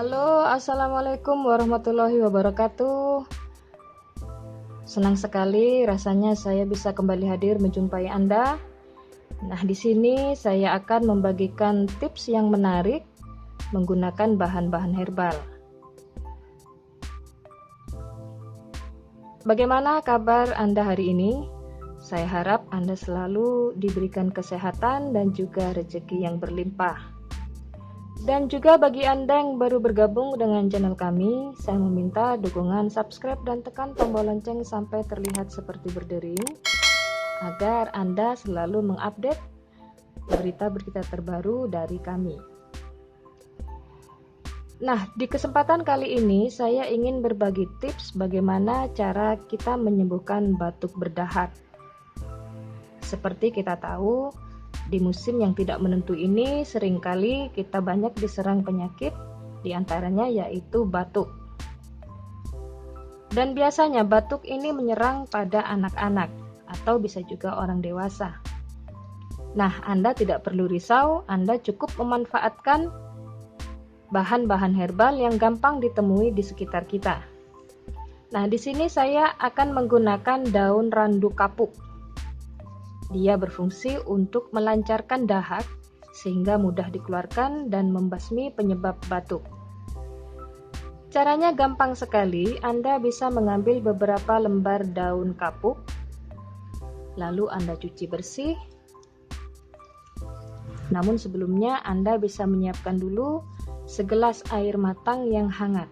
Halo, assalamualaikum warahmatullahi wabarakatuh. Senang sekali rasanya saya bisa kembali hadir menjumpai Anda. Nah, di sini saya akan membagikan tips yang menarik menggunakan bahan-bahan herbal. Bagaimana kabar Anda hari ini? Saya harap Anda selalu diberikan kesehatan dan juga rezeki yang berlimpah. Dan juga bagi Anda yang baru bergabung dengan channel kami, saya meminta dukungan subscribe dan tekan tombol lonceng sampai terlihat seperti berdering, agar Anda selalu mengupdate berita-berita terbaru dari kami. Nah, di kesempatan kali ini saya ingin berbagi tips bagaimana cara kita menyembuhkan batuk berdahak. Seperti kita tahu, di musim yang tidak menentu ini seringkali kita banyak diserang penyakit, diantaranya yaitu batuk. Dan biasanya batuk ini menyerang pada anak-anak atau bisa juga orang dewasa. Nah, Anda tidak perlu risau, Anda cukup memanfaatkan bahan-bahan herbal yang gampang ditemui di sekitar kita. Nah, di sini saya akan menggunakan daun randu kapuk. Dia berfungsi untuk melancarkan dahak sehingga mudah dikeluarkan dan membasmi penyebab batuk. Caranya gampang sekali. Anda bisa mengambil beberapa lembar daun kapuk, lalu Anda cuci bersih. Namun sebelumnya Anda bisa menyiapkan dulu segelas air matang yang hangat.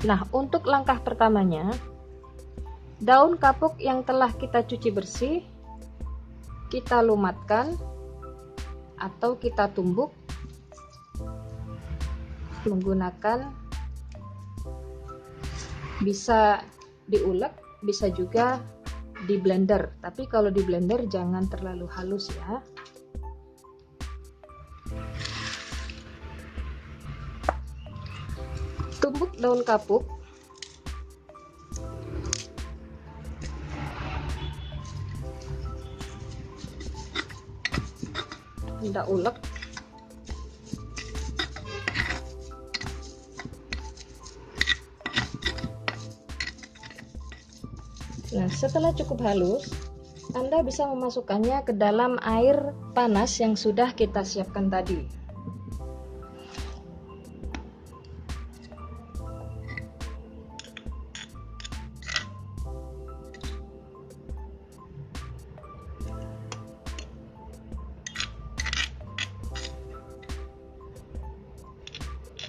Nah, untuk langkah pertamanya, daun kapuk yang telah kita cuci bersih, kita lumatkan atau kita tumbuk menggunakan, bisa diulek, bisa juga di blender. Tapi kalau di blender jangan terlalu halus ya. Tumbuk daun kapuk. Anda ulek. Nah, setelah cukup halus, Anda bisa memasukkannya ke dalam air panas yang sudah kita siapkan tadi.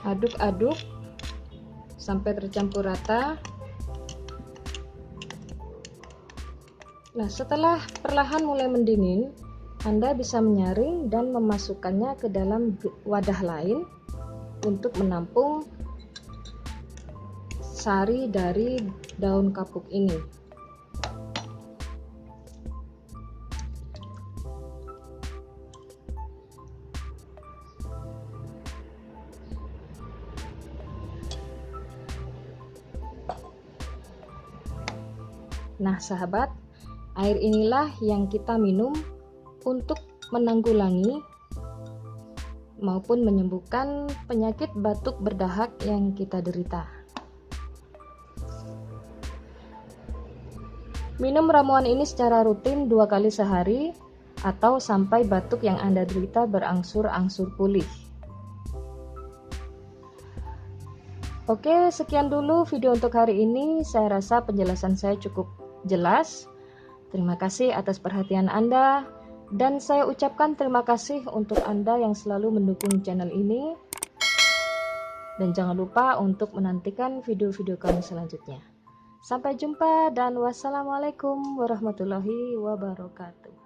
Aduk-aduk sampai tercampur rata. Nah, setelah perlahan mulai mendingin, Anda bisa menyaring dan memasukkannya ke dalam wadah lain untuk menampung sari dari daun kapuk ini. Nah, sahabat, air inilah yang kita minum untuk menanggulangi maupun menyembuhkan penyakit batuk berdahak yang kita derita. Minum ramuan ini secara rutin 2 kali sehari atau sampai batuk yang Anda derita berangsur-angsur pulih. Oke, sekian dulu video untuk hari ini. Saya rasa penjelasan saya cukup jelas. Terima kasih atas perhatian Anda, dan saya ucapkan terima kasih untuk Anda yang selalu mendukung channel ini. Dan jangan lupa untuk menantikan video-video kami selanjutnya. Sampai jumpa dan wassalamualaikum warahmatullahi wabarakatuh.